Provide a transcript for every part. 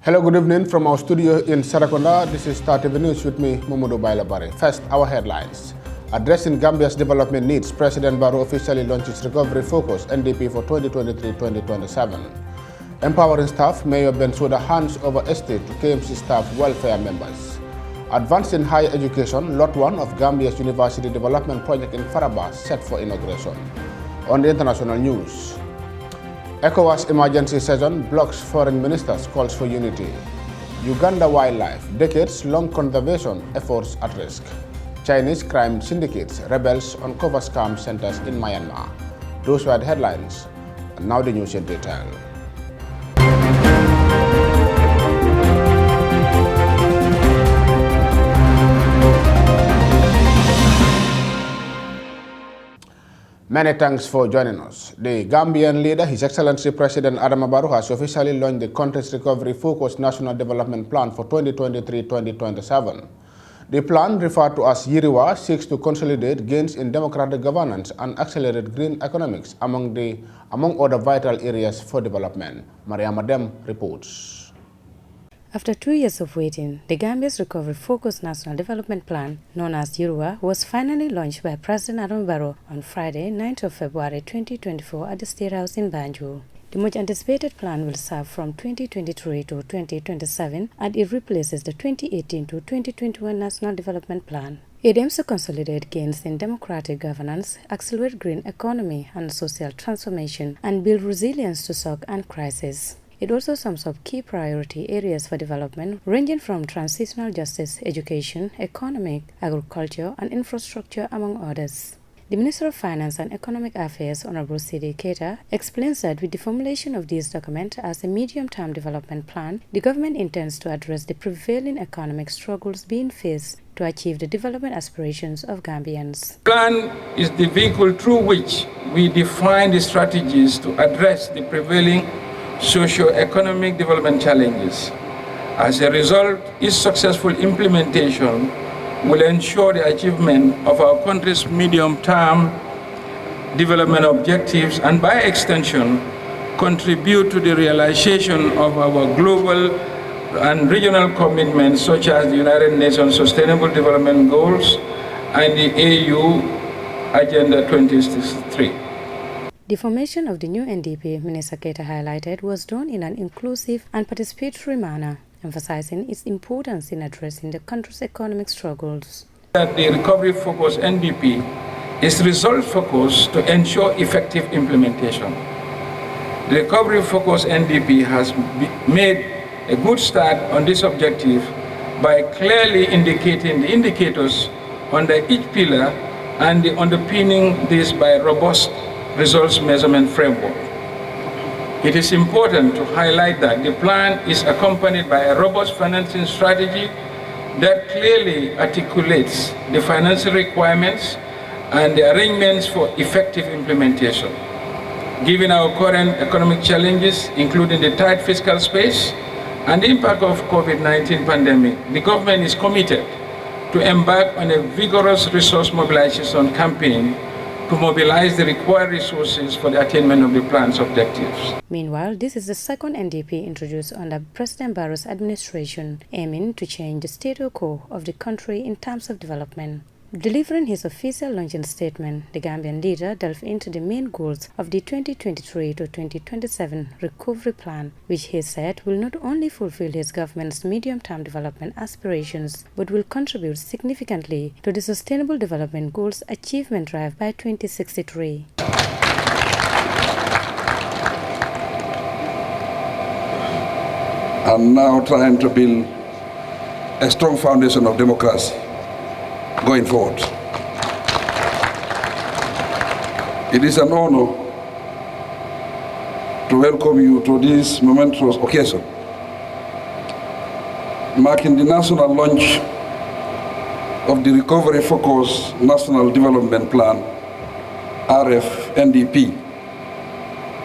Hello, good evening from our studio in Sarakonda. This is Star TV News with me, Momodo Bailabare. First, our headlines. Addressing Gambia's development needs, President Barrow officially launches Recovery Focus NDP for 2023-2027. Empowering staff, Mayor Bensouda hands over estate to KMC staff welfare members. Advancing higher education, Lot 1 of Gambia's University Development Project in Faraba set for inauguration. On the international news, ECOWAS emergency session blocks foreign ministers calls for unity. Uganda wildlife, decades-long conservation efforts at risk. Chinese crime syndicates, rebels uncover scam centers in Myanmar. Those were the headlines, and now the news in detail. Many thanks for joining us. The Gambian leader, His Excellency President Adama Barrow, has officially launched the country's recovery-focused National Development Plan for 2023-2027. The plan, referred to as Yiriwa, seeks to consolidate gains in democratic governance and accelerate green economics among other vital areas for development. Mariama Dem reports. After 2 years of waiting, the Gambia's recovery-focused National Development Plan, known as Yiriwa, was finally launched by President Adama Barrow on Friday, 9th of February 2024 at the State House in Banjul. The much-anticipated plan will serve from 2023 to 2027, and it replaces the 2018 to 2021 National Development Plan. It aims to consolidate gains in democratic governance, accelerate green economy and social transformation, and build resilience to shock and crisis. It also sums up key priority areas for development, ranging from transitional justice, education, economic, agriculture, and infrastructure, among others. The Minister of Finance and Economic Affairs, Honorable C.D. Keita, explains that with the formulation of this document as a medium-term development plan, the government intends to address the prevailing economic struggles being faced to achieve the development aspirations of Gambians. The plan is the vehicle through which we define the strategies to address the prevailing socio-economic development challenges. As a result, its successful implementation will ensure the achievement of our country's medium-term development objectives and, by extension, contribute to the realization of our global and regional commitments such as the United Nations Sustainable Development Goals and the AU Agenda 2063. The formation of the new NDP, Minister Keita highlighted, was done in an inclusive and participatory manner, emphasizing its importance in addressing the country's economic struggles. That the recovery-focused NDP is result-focused to ensure effective implementation. The recovery-focused NDP has made a good start on this objective by clearly indicating the indicators under each pillar and underpinning this by robust results measurement framework. It is important to highlight that the plan is accompanied by a robust financing strategy that clearly articulates the financial requirements and the arrangements for effective implementation. Given our current economic challenges, including the tight fiscal space and the impact of COVID-19 pandemic, the government is committed to embark on a vigorous resource mobilization campaign to mobilize the required resources for the attainment of the plan's objectives. Meanwhile, this is the second NDP introduced under President Barrow's administration, aiming to change the status quo of the country in terms of development. Delivering his official launching statement, the Gambian leader delved into the main goals of the 2023 to 2027 recovery plan, which he said will not only fulfill his government's medium-term development aspirations, but will contribute significantly to the Sustainable Development Goals achievement drive by 2063. I'm now trying to build a strong foundation of democracy going forward. It is an honor to welcome you to this momentous occasion, marking the national launch of the Recovery-Focused National Development Plan, RFNDP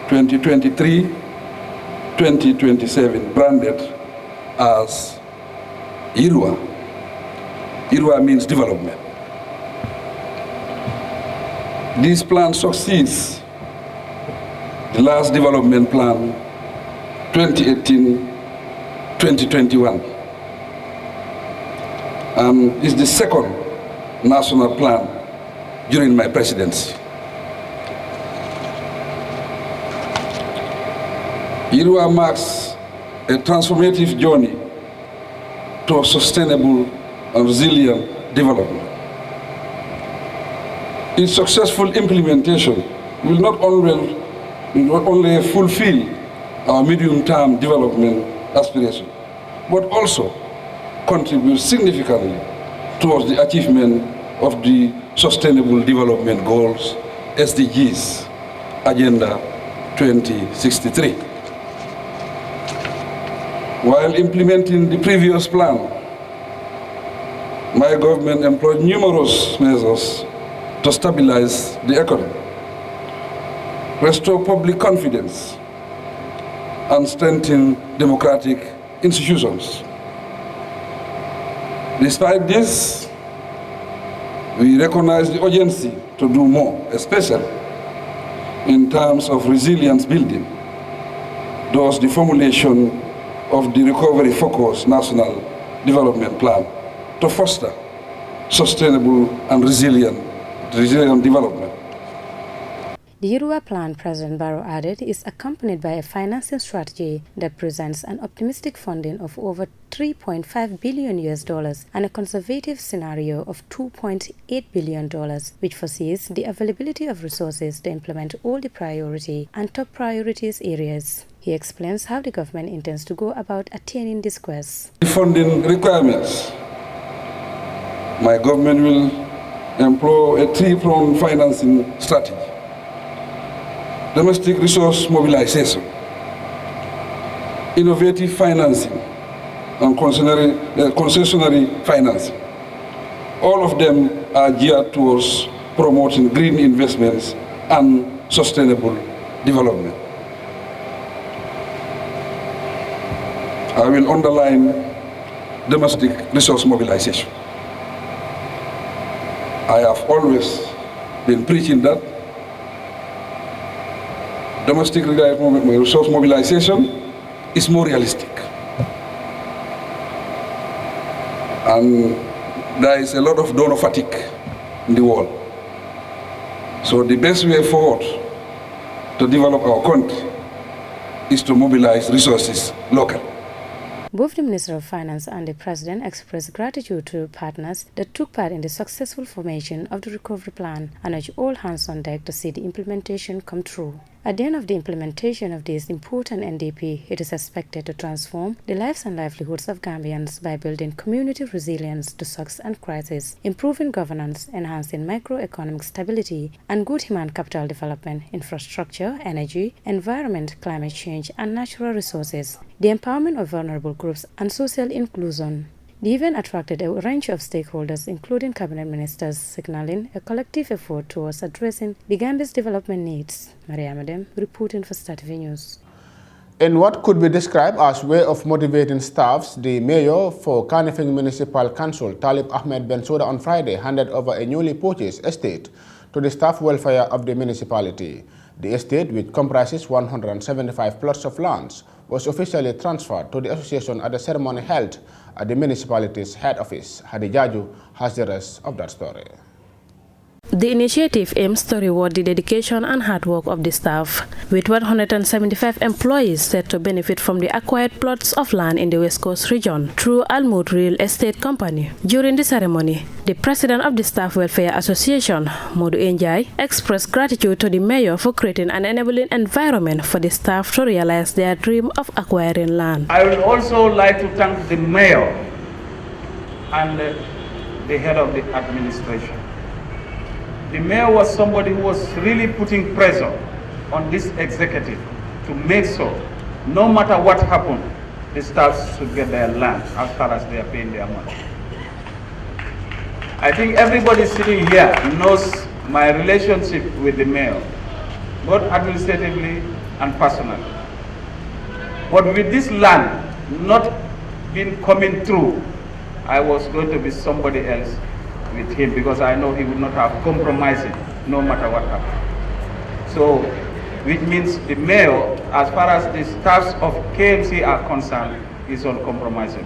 2023-2027, branded as Yiriwa. Yiriwa means development. This plan succeeds the last development plan, 2018 2021 and is the second national plan during my presidency. Irua marks a transformative journey to sustainable and resilient development. Its successful implementation will not only fulfill our medium-term development aspirations, but also contribute significantly towards the achievement of the Sustainable Development Goals, SDGs, Agenda 2063. While implementing the previous plan, my government employed numerous measures to stabilize the economy, restore public confidence, and strengthen democratic institutions. Despite this, we recognize the urgency to do more, especially in terms of resilience building. Thus, the formulation of the recovery-focused national development plan to foster sustainable and resilient development. The Irua plan, President Barrow added, is accompanied by a financing strategy that presents an optimistic funding of over $3.5 billion and a conservative scenario of $2.8 billion, which foresees the availability of resources to implement all the priority and top priorities areas. He explains how the government intends to go about attaining this quest. The funding requirements. My government will employ a three-pronged financing strategy. Domestic resource mobilization, innovative financing, and concessionary financing. All of them are geared towards promoting green investments and sustainable development. I will underline domestic resource mobilization. I have always been preaching that domestic resource mobilization is more realistic. And there is a lot of donor fatigue in the world. So the best way forward to develop our country is to mobilize resources locally. Both the Minister of Finance and the President expressed gratitude to partners that took part in the successful formation of the recovery plan and urged all hands on deck to see the implementation come true. At the end of the implementation of this important NDP, it is expected to transform the lives and livelihoods of Gambians by building community resilience to shocks and crises, improving governance, enhancing microeconomic stability, and good human capital development, infrastructure, energy, environment, climate change, and natural resources, the empowerment of vulnerable groups, and social inclusion. The event attracted a range of stakeholders, including cabinet ministers, signaling a collective effort towards addressing the Gambia's development needs. Maria Madem, reporting for Star TV News. In what could be described as way of motivating staffs, the mayor for Kanifing Municipal Council, Talib Ahmed Bensouda, on Friday handed over a newly purchased estate to the staff welfare of the municipality. The estate, which comprises 175 plots of lands, was officially transferred to the association at the ceremony held at the municipality's head office. Hadi Jaju has the rest of that story. The initiative aims to reward the dedication and hard work of the staff, with 175 employees set to benefit from the acquired plots of land in the West Coast region through Almut Real Estate Company. During the ceremony, the president of the Staff Welfare Association, Modu Njai, expressed gratitude to the mayor for creating an enabling environment for the staff to realize their dream of acquiring land. I would also like to thank the mayor and the head of the administration. The mayor was somebody who was really putting pressure on this executive to make sure, no matter what happened, the staff should get their land as far as they are paying their money. I think everybody sitting here knows my relationship with the mayor, both administratively and personally. But with this land not been coming through, I was going to be somebody else with him, because I know he would not have compromising no matter what happened. So, which means the mayor, as far as the staffs of KMC are concerned, is uncompromisable.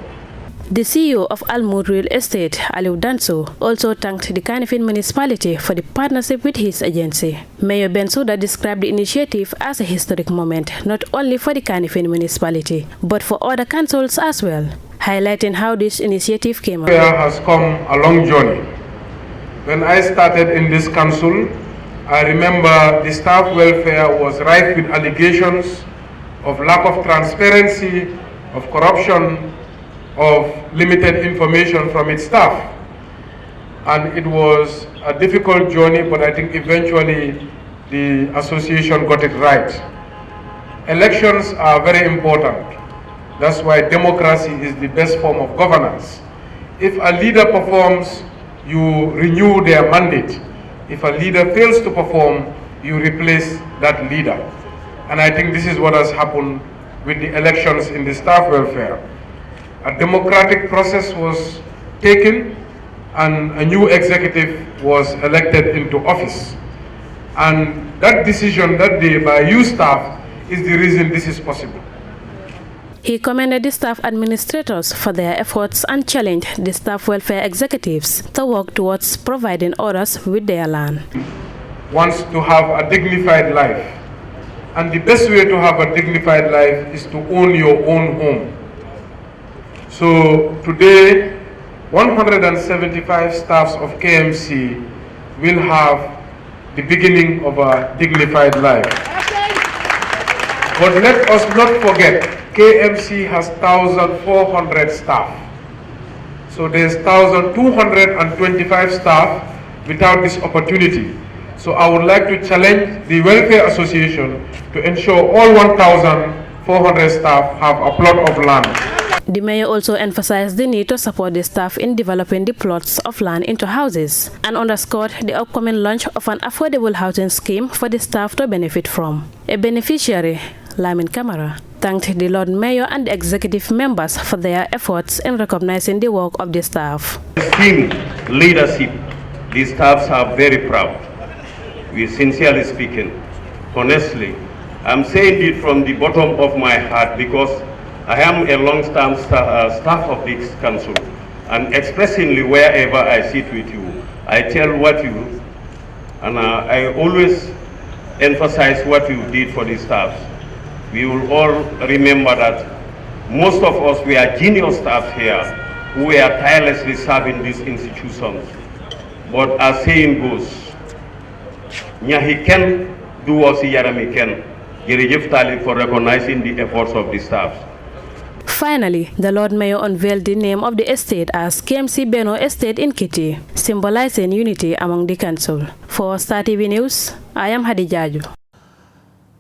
The CEO of Almud Real Estate, Aliou Danso, also thanked the Kanifing municipality for the partnership with his agency. Mayor Bensouda described the initiative as a historic moment, not only for the Kanifing municipality, but for other councils as well, highlighting how this initiative came about. Welfare has come a long journey. When I started in this council, I remember the staff welfare was rife with allegations of lack of transparency, of corruption, of limited information from its staff. And it was a difficult journey, but I think eventually the association got it right. Elections are very important. That's why democracy is the best form of governance. If a leader performs, you renew their mandate. If a leader fails to perform, you replace that leader. And I think this is what has happened with the elections in the staff welfare. A democratic process was taken and a new executive was elected into office. And that decision that day by you staff is the reason this is possible. He commended the staff administrators for their efforts and challenged the staff welfare executives to work towards providing others with their land. Wants to have a dignified life. And the best way to have a dignified life is to own your own home. So today, 175 staffs of KMC will have the beginning of a dignified life. But let us not forget, KMC has 1,400 staff. So there's 1,225 staff without this opportunity. So I would like to challenge the Welfare Association to ensure all 1,400 staff have a plot of land. The mayor also emphasized the need to support the staff in developing the plots of land into houses and underscored the upcoming launch of an affordable housing scheme for the staff to benefit from. A beneficiary, Lamin Kamara, thanked the Lord Mayor and the executive members for their efforts in recognizing the work of the staff. Esteemed leadership, the staffs are very proud. We sincerely speaking, honestly, I'm saying it from the bottom of my heart because I am a long-term staff of this council, and expressingly wherever I sit with you, I tell what you, and I always emphasize what you did for the staff. We will all remember that most of us were junior staff here who were tirelessly serving these institutions. But as saying goes, Nyahi Ken do was Yarami Ken. Jerejef Talib for recognizing the efforts of the staff. Finally, the Lord Mayor unveiled the name of the estate as KMC Beno Estate in Kitty, symbolizing unity among the council. For Star TV News, I am Hadijaju.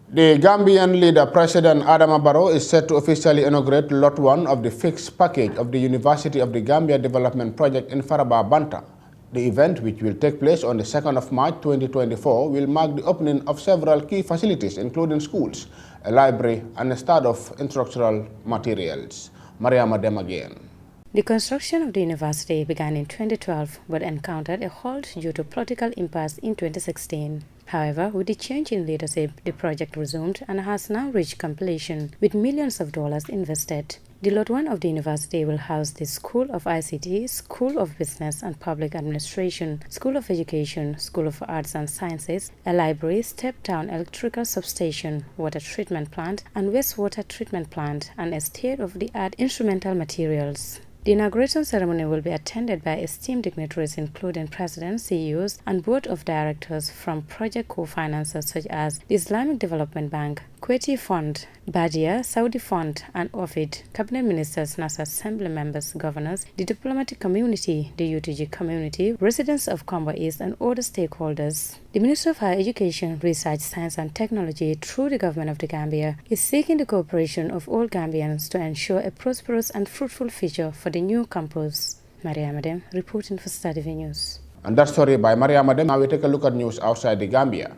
The Gambian leader, President Adama Barrow, is set to officially inaugurate Lot 1 of the fixed package of the University of the Gambia Development Project in Faraba, Banta. The event, which will take place on the 2nd of March 2024, will mark the opening of several key facilities, including schools, a library, and a start of instructional materials. Mariama Dem again. The construction of the university began in 2012 but encountered a halt due to political impasse in 2016. However, with the change in leadership, the project resumed and has now reached completion with millions of dollars invested. The Lot 1 of the university will house the School of ICT, School of Business and Public Administration, School of Education, School of Arts and Sciences, a library, step-down electrical substation, water treatment plant, and wastewater treatment plant, and a state-of-the-art instrumental materials. The inauguration ceremony will be attended by esteemed dignitaries including presidents, CEOs, and board of directors from project co-financers such as the Islamic Development Bank, Kuwaiti Fund, Badia, Saudi Fund, and OFID, cabinet ministers, NASA assembly members, governors, the diplomatic community, the UTG community, residents of Combo East, and other stakeholders. The Ministry of Higher Education, Research, Science and Technology, through the government of the Gambia, is seeking the cooperation of all Gambians to ensure a prosperous and fruitful future for the new campus. Maria Madem, reporting for Star TV News. And that story by Maria Madem. Now we take a look at news outside the Gambia.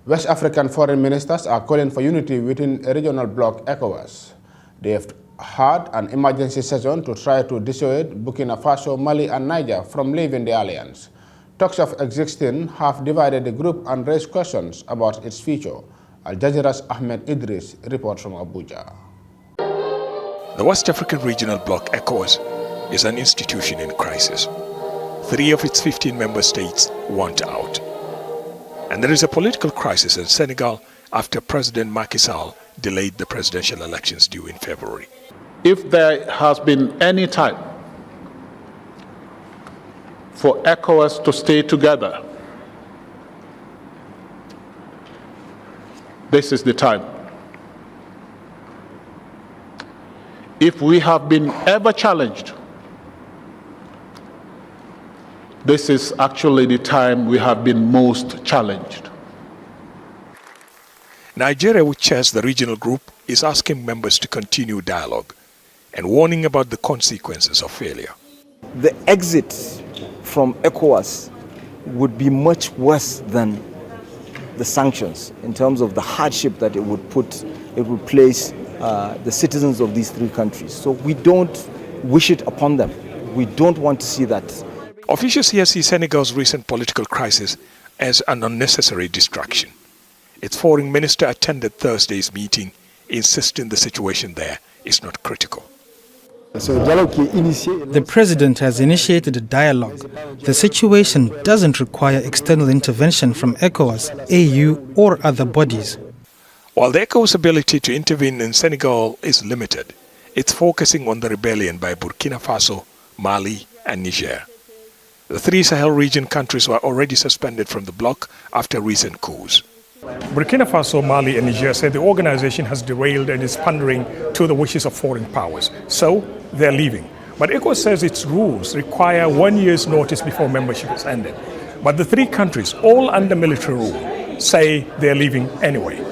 West African foreign ministers are calling for unity within a regional bloc, ECOWAS. They have had an emergency session to try to dissuade Burkina Faso, Mali and Niger from leaving the alliance. Talks of existing have divided the group and raised questions about its future. Al Jazeera's Ahmed Idris reports from Abuja. The West African Regional Bloc, ECOWAS, is an institution in crisis. 3 of its 15 member states want out. And there is a political crisis in Senegal after President Macky Sall delayed the presidential elections due in February. If there has been any time for ECOWAS to stay together, this is the time. If we have been ever challenged, this is actually the time we have been most challenged. Nigeria, which chairs the regional group, is asking members to continue dialogue and warning about the consequences of failure. The exit from ECOWAS would be much worse than the sanctions in terms of the hardship that it would place the citizens of these 3 countries. So we don't wish it upon them. We don't want to see that. Officials here see Senegal's recent political crisis as an unnecessary distraction. Its foreign minister attended Thursday's meeting, insisting the situation there is not critical. The president has initiated a dialogue. The situation doesn't require external intervention from ECOWAS, AU, or other bodies. While the ECOWAS' ability to intervene in Senegal is limited, it's focusing on the rebellion by Burkina Faso, Mali, and Niger. The 3 Sahel region countries were already suspended from the bloc after recent coups. Burkina Faso, Mali, and Niger said the organization has derailed and is pandering to the wishes of foreign powers. So they're leaving. But ECOWAS says its rules require 1 year's notice before membership is ended. But the 3 countries, all under military rule, say they're leaving anyway.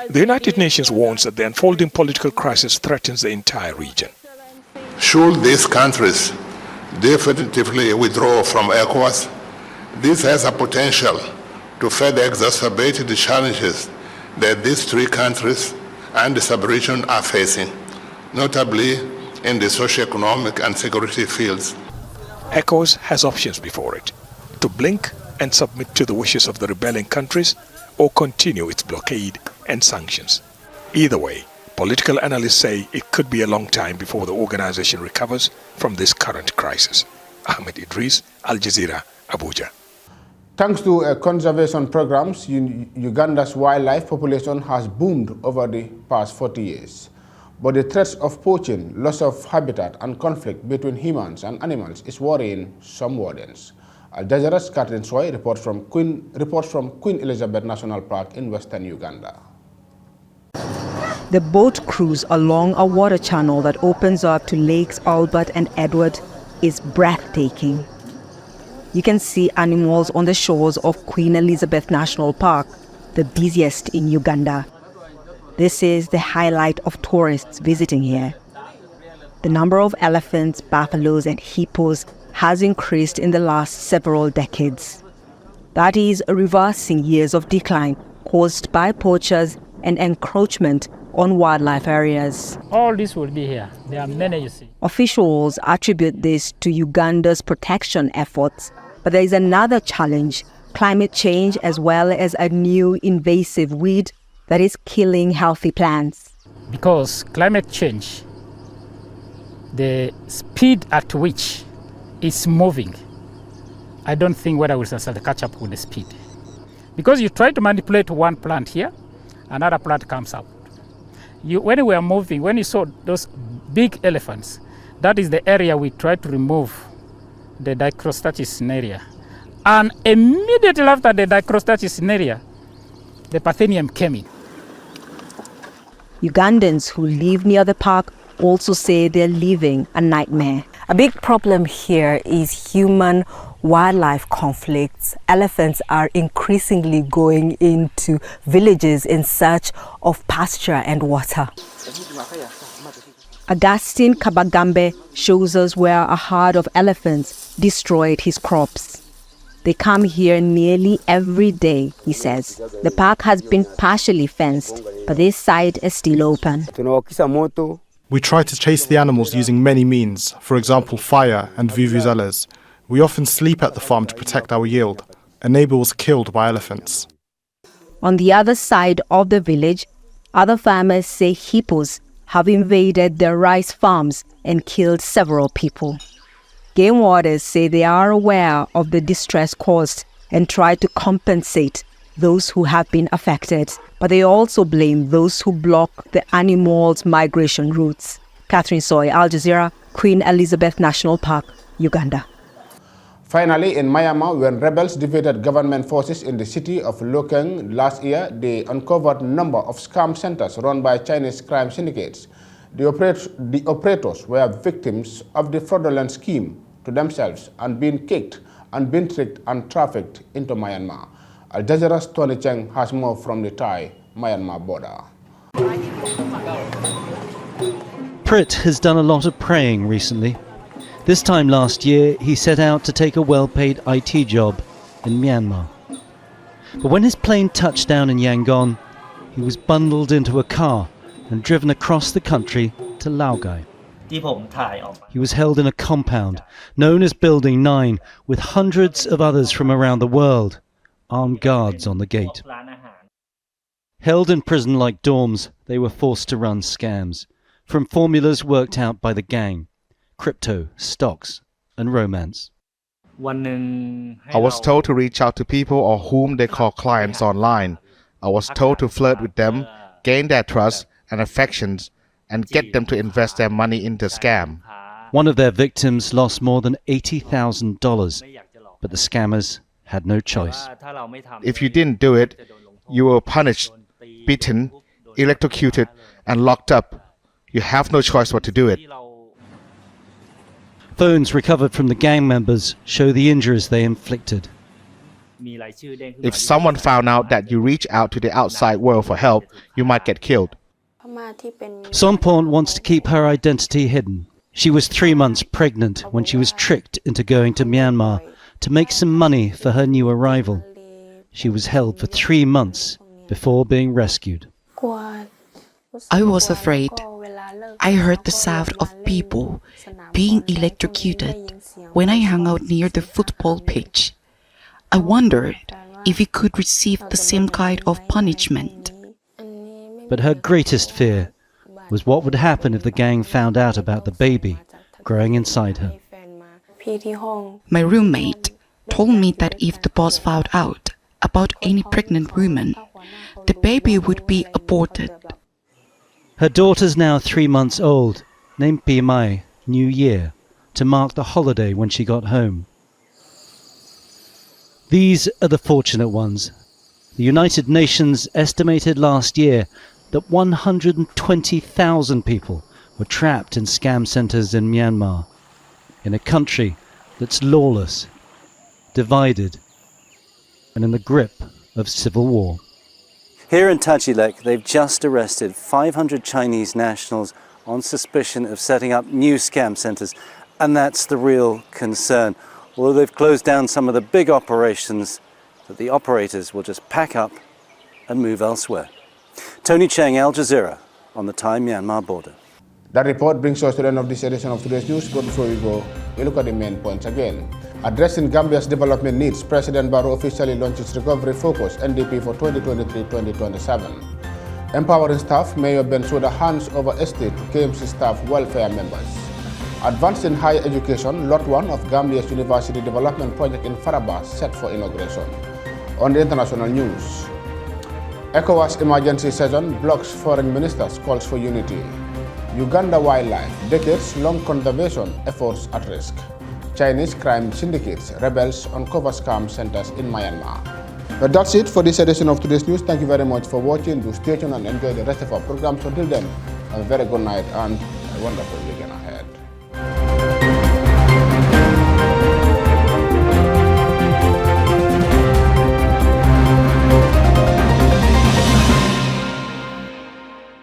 The United Nations warns that the unfolding political crisis threatens the entire region. Should these countries definitively withdraw from ECOWAS, this has a potential to further exacerbate the challenges that these 3 countries and the sub-region are facing, notably in the socio-economic and security fields. ECOWAS has options before it: to blink and submit to the wishes of the rebelling countries, or continue its blockade and sanctions. Either way, political analysts say it could be a long time before the organization recovers from this current crisis. Ahmed Idris, Al Jazeera, Abuja. Thanks to conservation programs, Uganda's wildlife population has boomed over the past 40 years. But the threats of poaching, loss of habitat, and conflict between humans and animals is worrying some wardens. Al Jazeera's Catherine Soy reports from Queen Elizabeth National Park in western Uganda. The boat cruise along a water channel that opens up to Lakes Albert and Edward is breathtaking. You can see animals on the shores of Queen Elizabeth National Park, the busiest in Uganda. This is the highlight of tourists visiting here. The number of elephants, buffaloes, and hippos has increased in the last several decades. That is reversing years of decline caused by poachers and encroachment on wildlife areas. All this will be here. There are many, you see. Officials attribute this to Uganda's protection efforts, but there is another challenge: climate change, as well as a new invasive weed that is killing healthy plants. Because climate change, the speed at which it's moving, I don't think whether we'll catch up with the speed. Because you try to manipulate one plant here, another plant comes out. When we are moving, when you saw those big elephants, that is the area we try to remove the Dicrostachys cinerea. And immediately after the Dicrostachys cinerea, the Parthenium came in. Ugandans who live near the park also say they're living a nightmare. A big problem here is human-wildlife conflicts. Elephants are increasingly going into villages in search of pasture and water. Augustine Kabagambe shows us where a herd of elephants destroyed his crops. They come here nearly every day, he says. The park has been partially fenced, but this side is still open. We try to chase the animals using many means, for example fire and vuvuzelas. We often sleep at the farm to protect our yield. A neighbor was killed by elephants. On the other side of the village, other farmers say hippos have invaded their rice farms and killed several people. Game wardens say they are aware of the distress caused and try to compensate those who have been affected, but they also blame those who block the animals' migration routes. Catherine Soy, Al Jazeera, Queen Elizabeth National Park, Uganda. Finally, in Myanmar, when rebels defeated government forces in the city of Lokeng last year, they uncovered a number of scam centers run by Chinese crime syndicates. The operators were victims of the fraudulent scheme to themselves and being kicked and been tricked and trafficked into Myanmar. Al Jazeera's Tony Cheng has more from the Thai-Myanmar border. Prit has done a lot of praying recently. This time last year, he set out to take a well-paid IT job in Myanmar. But when his plane touched down in Yangon, he was bundled into a car and driven across the country to Laogai. He was held in a compound known as Building 9 with hundreds of others from around the world, armed guards on the gate. Held in prison like dorms, they were forced to run scams, from formulas worked out by the gang. Crypto, stocks, and romance. I was told to reach out to people or whom they call clients online. I was told to flirt with them, gain their trust and affections, and get them to invest their money in the scam. One of their victims lost more than $80,000, but the scammers had no choice. If you didn't do it, you were punished, beaten, electrocuted, and locked up. You have no choice but to do it. Phones recovered from the gang members show the injuries they inflicted. If someone found out that you reach out to the outside world for help, you might get killed. Somporn wants to keep her identity hidden. She was 3 months pregnant when she was tricked into going to Myanmar to make some money for her new arrival. She was held for 3 months before being rescued. I was afraid. I heard the sound of people being electrocuted when I hung out near the football pitch. I wondered if we could receive the same kind of punishment. But her greatest fear was what would happen if the gang found out about the baby growing inside her. My roommate told me that if the boss found out about any pregnant woman, the baby would be aborted. Her daughter's now 3 months old, named Pi Mai, New Year, to mark the holiday when she got home. These are the fortunate ones. The United Nations estimated last year that 120,000 people were trapped in scam centers in Myanmar, in a country that's lawless, divided, and in the grip of civil war. Here in Tachilek, they've just arrested 500 Chinese nationals on suspicion of setting up new scam centers, and that's the real concern. Although they've closed down some of the big operations, that the operators will just pack up and move elsewhere. Tony Cheng, Al Jazeera, on the Thai-Myanmar border. That report brings us to the end of this edition of today's news. But before we go, we look at the main points again. Addressing Gambia's development needs, President Barrow officially launches Recovery Focus NDP for 2023-2027. Empowering staff, Mayor Bensouda hands over estate to KMC staff welfare members. Advancing higher education, Lot 1 of Gambia's University Development Project in Faraba set for inauguration. On the international news, ECOWAS emergency session blocks foreign ministers calls for unity. Uganda wildlife, decades-long conservation efforts at risk. Chinese crime syndicates, rebels uncover scam centers in Myanmar. But that's it for this edition of today's news. Thank you very much for watching. Do stay tuned and enjoy the rest of our programs. Until then, have a very good night and a wonderful day.